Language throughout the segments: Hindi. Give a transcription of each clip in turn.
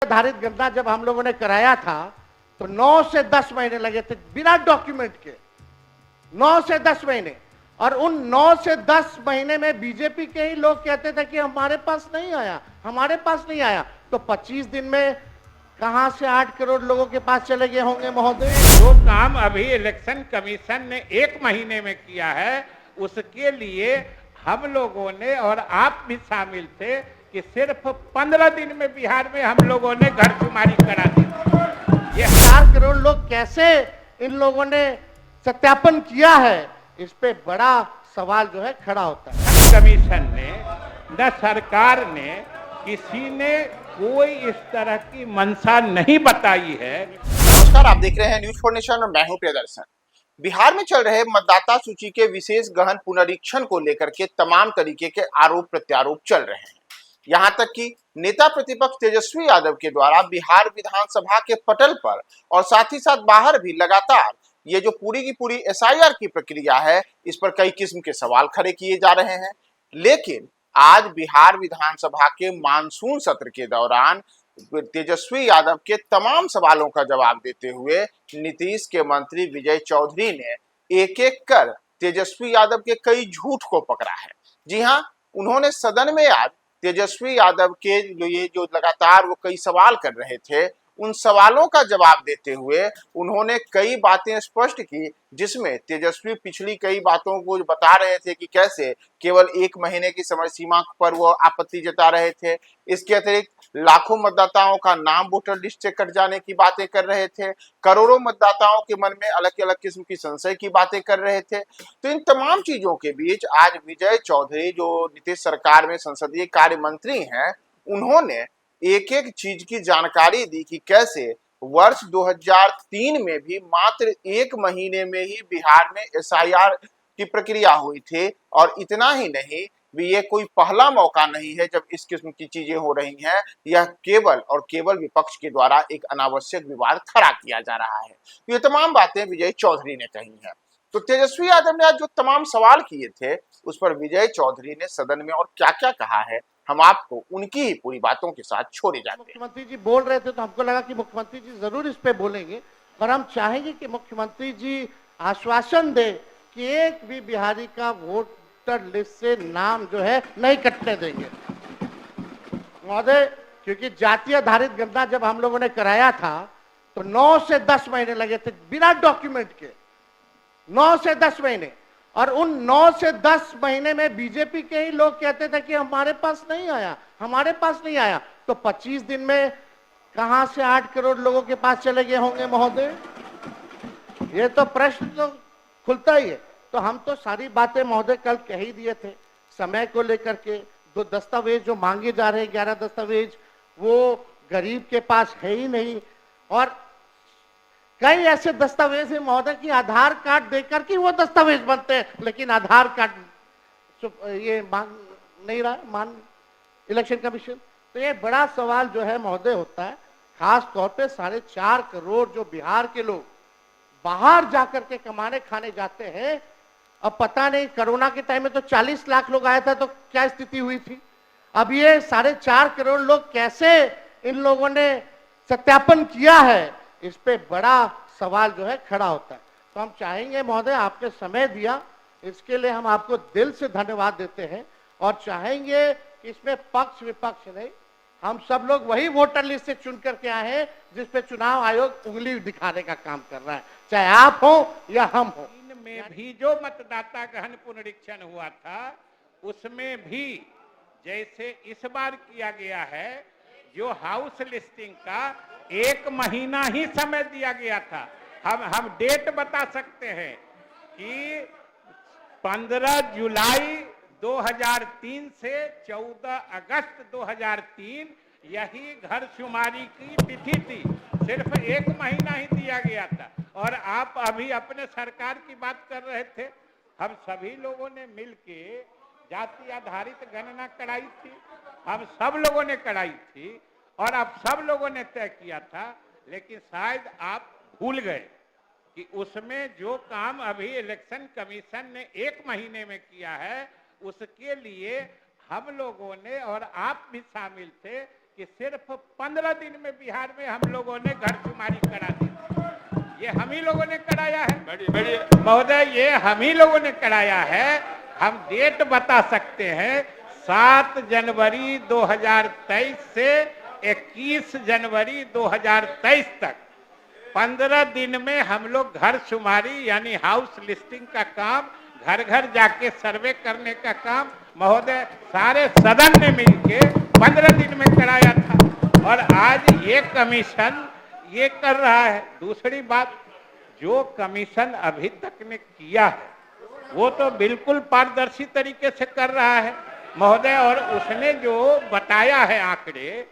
आधारित गणना जब हम लोगों ने कराया था तो 9 से 10 महीने लगे थे बिना डॉक्यूमेंट के। 9 से 10 महीने, और उन 9 से 10 महीने में बीजेपी के ही लोग कहते थे कि हमारे पास नहीं आया, हमारे पास नहीं आया। तो 25 दिन में कहां से 8 करोड़ लोगों के पास चले गए होंगे महोदय। जो काम अभी इलेक्शन कमीशन ने 1 महीने में किया है, उसके लिए हम लोगों ने और आप भी शामिल थे कि सिर्फ 15 दिन में बिहार में हम लोगों ने घरशुमारी करा दी। ये 4 करोड़ लोग कैसे इन लोगों ने सत्यापन किया है, इस पे बड़ा सवाल जो है खड़ा होता है। कमीशन ने न सरकार ने किसी ने कोई इस तरह की मंशा नहीं बताई है। नमस्कार, आप देख रहे हैं न्यूज फॉर नेशन और मैं हूं प्रियदर्शन। बिहार में चल रहे मतदाता सूची के विशेष गहन पुनरीक्षण को लेकर के तमाम तरीके के आरोप प्रत्यारोप चल रहे हैं। यहां तक कि नेता प्रतिपक्ष तेजस्वी यादव के द्वारा बिहार विधानसभा के पटल पर और साथ ही साथ बाहर भी लगातार ये जो पूरी की पूरी एसआईआर की प्रक्रिया है, इस पर कई किस्म के सवाल खड़े किए जा रहे हैं। लेकिन आज बिहार विधानसभा के मानसून सत्र के दौरान तेजस्वी यादव के तमाम सवालों का जवाब देते हुए नीतीश के मंत्री विजय चौधरी ने एक एक कर तेजस्वी यादव के कई झूठ को पकड़ा है। जी हां, उन्होंने सदन में आज तेजस्वी यादव के ये जो लगातार वो कई सवाल कर रहे थे, उन सवालों का जवाब देते हुए उन्होंने कई बातें स्पष्ट की, जिसमें तेजस्वी पिछली कई बातों को बता रहे थे कि कैसे केवल 1 महीने की समय सीमा पर वो आपत्ति जता रहे थे। इसके अतिरिक्त लाखों मतदाताओं का नाम वोटर लिस्ट से कट जाने की बातें कर रहे थे, करोड़ों मतदाताओं के मन में अलग अलग किस्म की संशय की बातें कर रहे थे। तो इन तमाम चीजों के बीच आज विजय चौधरी, जो नीतीश सरकार में संसदीय कार्य मंत्री हैं, उन्होंने एक एक चीज की जानकारी दी कि कैसे वर्ष 2003 में भी मात्र 1 महीने में ही बिहार में एसआईआर की प्रक्रिया हुई थी, और इतना ही नहीं, भी ये कोई पहला मौका नहीं है जब इस किस्म की चीजें हो रही हैं। यह केवल और केवल विपक्ष के द्वारा एक अनावश्यक विवाद खड़ा किया जा रहा है। तो ये तमाम बातें विजय चौधरी ने कही हैं। तो तेजस्वी यादव ने आज जो तमाम सवाल किए थे, उस पर विजय चौधरी ने सदन में और क्या क्या कहा है, हम आपको उनकी ही पूरी बातों के साथ छोड़े जाते हैं। मुख्यमंत्री जी बोल रहे थे तो हमको लगा कि मुख्यमंत्री जी जरूर इस पे बोलेंगे, और हम चाहेंगे कि मुख्यमंत्री जी आश्वासन दे कि एक भी बिहारी का वोटर लिस्ट से नाम जो है नहीं कटने देंगे महोदय। क्योंकि जाति आधारित गणना जब हम लोगों ने कराया था तो 9 से 10 महीने लगे थे बिना डॉक्यूमेंट के। 9 से 10 महीने, और उन 9 से 10 महीने में बीजेपी के ही लोग कहते थे कि हमारे पास नहीं आया, हमारे पास नहीं आया। तो 25 दिन में कहां से 8 करोड़ लोगों के पास चले गए होंगे महोदय। ये तो प्रश्न तो खुलता ही है। तो हम तो सारी बातें महोदय कल कह ही दिए थे। समय को लेकर के 2 दस्तावेज जो मांगे जा रहे हैं, 11 दस्तावेज, वो गरीब के पास है ही नहीं। और कई ऐसे दस्तावेज हैं महोदय कि आधार कार्ड देकर के वो दस्तावेज बनते हैं, लेकिन आधार कार्ड ये मान नहीं रहा है, मान इलेक्शन कमीशन। तो ये बड़ा सवाल जो है महोदय होता है, खास तौर पे 4.5 करोड़ जो बिहार के लोग बाहर जाकर के कमाने खाने जाते हैं। अब पता नहीं, कोरोना के टाइम में तो 40 लाख लोग आया था, तो क्या स्थिति हुई थी। अब ये 4.5 करोड़ लोग कैसे इन लोगों ने सत्यापन किया है, इस पे बड़ा सवाल जो है खड़ा होता है। तो हम चाहेंगे महोदय, आपने समय दिया, इसके लिए हम आपको दिल से धन्यवाद देते हैं, और चाहेंगे कि इसमें पक्ष विपक्ष नहीं, हम सब लोग वही वोटर लिस्ट से चुन करके आए हैं जिस पे चुनाव आयोग उंगली दिखाने का काम कर रहा है, चाहे आप हो या हम हो। में भी जो मतदाता गहन पुनरीक्षण हुआ था, उसमें भी जैसे इस बार किया गया है, जो हाउस लिस्टिंग का 1 महीना ही समय दिया गया था। हम डेट बता सकते हैं कि 15 जुलाई 2003 से 14 अगस्त 2003 यही घरशुमारी की तिथि थी। सिर्फ 1 महीना ही दिया गया था, और आप अभी अपने सरकार की बात कर रहे थे। हम सभी लोगों ने मिलके जाति आधारित गणना कराई थी, हम सब लोगों ने कराई थी, और अब सब लोगों ने तय किया था। लेकिन शायद आप भूल गए कि उसमें जो काम अभी इलेक्शन कमीशन ने 1 महीने में किया है, उसके लिए हम लोगों ने और आप भी शामिल थे कि सिर्फ 15 दिन में बिहार में हम लोगों ने घरशुमारी करा दी। ये हम ही लोगों ने कराया है महोदय, ये हम ही लोगों ने कराया है। हम डेट बता सकते हैं, 7 जनवरी 2023 से 21 जनवरी 2023 तक 15 दिन में हम लोग घर शुमारी यानी हाउस लिस्टिंग का काम, घर घर जाके सर्वे करने का काम महोदय सारे सदन ने मिलके 15 दिन में कराया था। और आज ये कमीशन ये कर रहा है। दूसरी बात, जो कमीशन अभी तक ने किया है वो तो बिल्कुल पारदर्शी तरीके से कर रहा है महोदय। और उसने जो बताया है आंकड़े,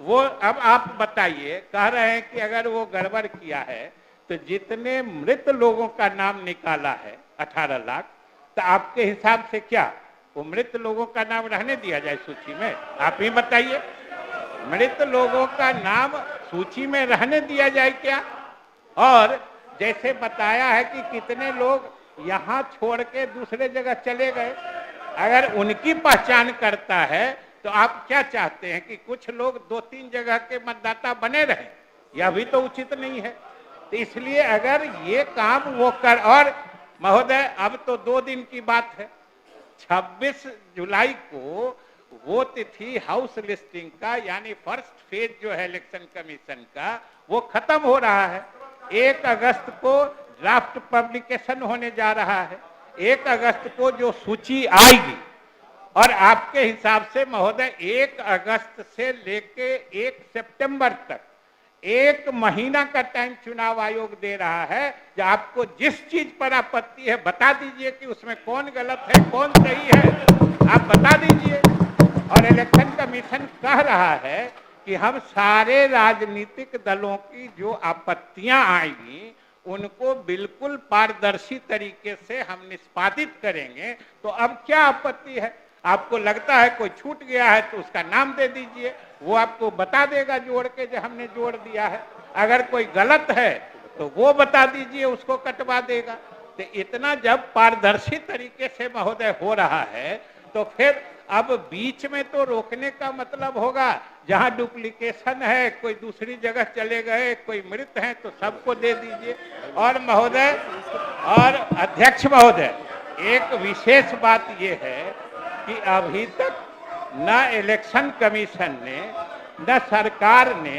वो अब आप बताइए, कह रहे हैं कि अगर वो गड़बड़ किया है तो जितने मृत लोगों का नाम निकाला है 18 लाख, तो आपके हिसाब से क्या वो मृत लोगों का नाम रहने दिया जाए सूची में? आप ही बताइए, मृत लोगों का नाम सूची में रहने दिया जाए क्या? और जैसे बताया है कि कितने लोग यहाँ छोड़ के दूसरे जगह चले गए, अगर उनकी पहचान करता है तो आप क्या चाहते हैं कि कुछ लोग 2-3 जगह के मतदाता बने रहे? यह भी तो उचित नहीं है। तो इसलिए अगर ये काम वो कर, और महोदय अब तो 2 दिन की बात है, 26 जुलाई को वो तिथि हाउस लिस्टिंग का यानी फर्स्ट फेज जो है इलेक्शन कमीशन का वो खत्म हो रहा है। 1 अगस्त को ड्राफ्ट पब्लिकेशन होने जा रहा है। 1 अगस्त को जो सूची आएगी, और आपके हिसाब से महोदय 1 अगस्त से लेके 1 सितंबर तक 1 महीना का टाइम चुनाव आयोग दे रहा है। जो आपको जिस चीज पर आपत्ति है बता दीजिए कि उसमें कौन गलत है कौन सही है, आप बता दीजिए। और इलेक्शन कमीशन कह रहा है कि हम सारे राजनीतिक दलों की जो आपत्तियां आएंगी उनको बिल्कुल पारदर्शी तरीके से हम निष्पादित करेंगे। तो अब क्या आपत्ति है? आपको लगता है कोई छूट गया है तो उसका नाम दे दीजिए, वो आपको बता देगा जोड़ के जो हमने जोड़ दिया है। अगर कोई गलत है तो वो बता दीजिए, उसको कटवा देगा। तो इतना जब पारदर्शी तरीके से महोदय हो रहा है तो फिर अब बीच में तो रोकने का मतलब होगा, जहां डुप्लीकेशन है, कोई दूसरी जगह चले गए, कोई मृत हैं तो सबको दे दीजिए। और महोदय और अध्यक्ष महोदय, एक विशेष बात ये है कि अभी तक न इलेक्शन कमीशन ने न सरकार ने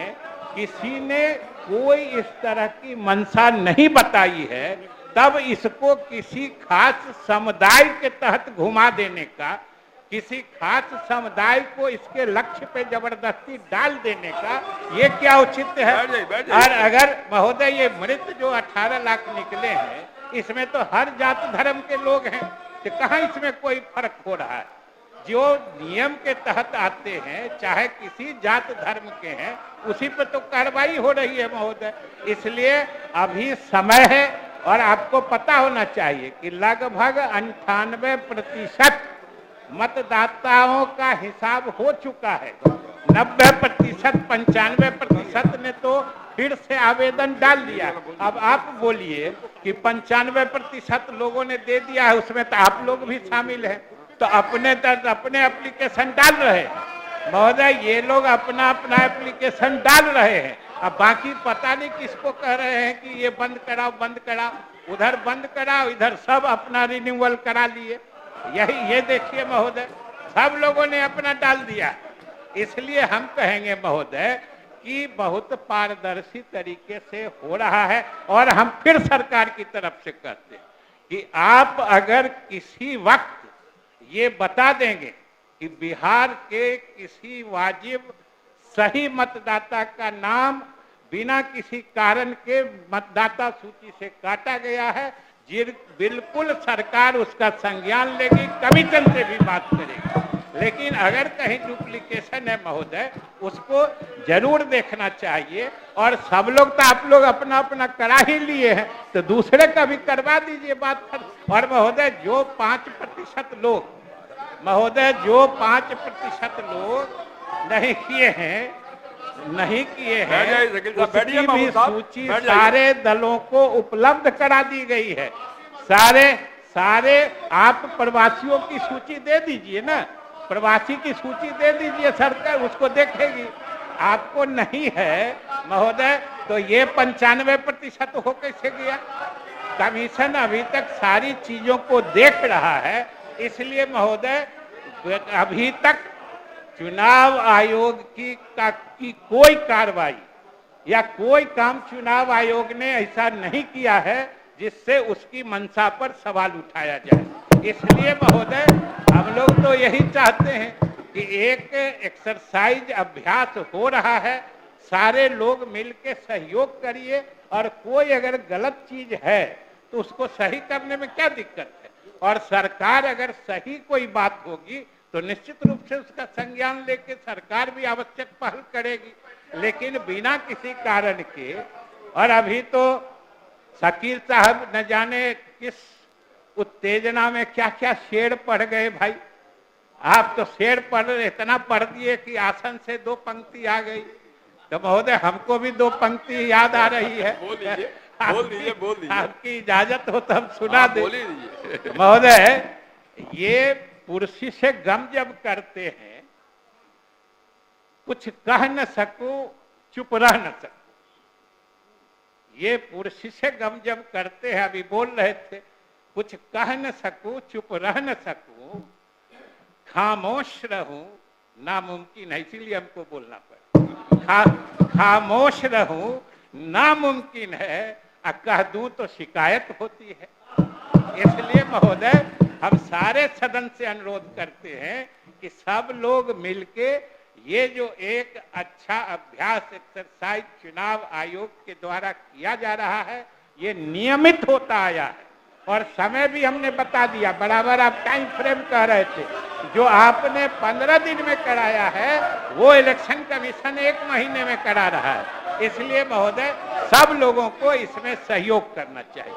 किसी ने कोई इस तरह की मंशा नहीं बताई है, तब इसको किसी खास समुदाय के तहत घुमा देने का, किसी खास समुदाय को इसके लक्ष्य पे जबरदस्ती डाल देने का ये क्या उचित है? और अगर महोदय ये मृत जो 18 लाख निकले हैं इसमें तो हर जात धर्म के लोग हैं, तो कहाँ इसमें कोई फर्क हो रहा है? जो नियम के तहत आते हैं चाहे किसी जात धर्म के हैं उसी पर तो कार्रवाई हो रही है महोदय। इसलिए अभी समय है, और आपको पता होना चाहिए कि लगभग 98% मतदाताओं का हिसाब हो चुका है। 90% 95% ने तो फिर से आवेदन डाल दिया। अब आप बोलिए कि 95% लोगों ने दे दिया है, उसमें तो आप लोग भी शामिल हैं, तो अपने एप्लीकेशन डाल रहे हैं महोदय। ये लोग अपना एप्लीकेशन डाल रहे हैं, अब बाकी पता नहीं किसको कह रहे हैं कि ये बंद कराओ बंद कराओ, उधर बंद कराओ, इधर सब अपना रिन्यूअल करा लिए। ये देखिए महोदय, सब लोगों ने अपना डाल दिया। इसलिए हम कहेंगे महोदय कि बहुत पारदर्शी तरीके से हो रहा है। और हम फिर सरकार की तरफ से कहते हैं कि आप अगर किसी वक्त ये बता देंगे कि बिहार के किसी वाजिब सही मतदाता का नाम बिना किसी कारण के मतदाता सूची से काटा गया है, बिल्कुल सरकार उसका संज्ञान लेगी, कमीशन से भी बात करेगी। लेकिन अगर कहीं डुप्लीकेशन है महोदय, उसको जरूर देखना चाहिए। और सब लोग तो आप लोग अपना अपना करा ही लिए हैं, तो दूसरे का भी करवा दीजिए बात कर। और महोदय जो 5% लोग नहीं किए हैं उसकी भी सूची सारे दलों को उपलब्ध करा दी गई है। सारे आप प्रवासियों की सूची दे दीजिए ना, प्रवासी की सूची दे दीजिए, सरकार उसको देखेगी। आपको नहीं है महोदय, तो ये 95% हो कैसे गया? कमीशन अभी तक सारी चीजों को देख रहा है, इसलिए महोदय अभी तक चुनाव आयोग की कोई कार्रवाई या कोई काम चुनाव आयोग ने ऐसा नहीं किया है जिससे उसकी मंशा पर सवाल उठाया जाए। इसलिए महोदय हम लोग तो यही चाहते हैं कि एक एक्सरसाइज अभ्यास हो रहा है, सारे लोग मिलकर सहयोग करिए, और कोई अगर गलत चीज है तो उसको सही करने में क्या दिक्कत है, और सरकार अगर सही कोई बात होगी तो निश्चित रूप से उसका संज्ञान लेके सरकार भी आवश्यक पहल करेगी, लेकिन बिना किसी कारण के। और अभी तो शकील साहब न जाने किस उत्तेजना में क्या क्या शेर पढ़ गए भाई। आप तो शेर पढ़ इतना पढ़ दिए कि आसन से 2 पंक्ति आ गई। तो महोदय हमको भी 2 पंक्ति याद आ रही है। बोल दीजिए। आपकी इजाजत हो तो हम सुना दे। बोल दीजिए। महोदय ये पुरुषी से गम जब करते हैं, कुछ कह न सकूं चुप रह न सकूं। ये पुरुषी से गम जब करते हैं, अभी बोल रहे थे, कुछ कह न सकूं चुप रह न सकूं, खामोश रहूं नामुमकिन है, इसीलिए हमको बोलना पड़ा। खामोश रहूं नामुमकिन है, कह दूं तो शिकायत होती है। इसलिए महोदय हम सारे सदन से अनुरोध करते हैं कि सब लोग मिलके ये जो एक अच्छा अभ्यास एक्सरसाइज चुनाव आयोग के द्वारा किया जा रहा है, ये नियमित होता आया है, और समय भी हमने बता दिया। बराबर आप टाइम फ्रेम कह रहे थे, जो आपने 15 दिन में कराया है वो इलेक्शन कमीशन 1 महीने में करा रहा है। इसलिए महोदय सब लोगों को इसमें सहयोग करना चाहिए।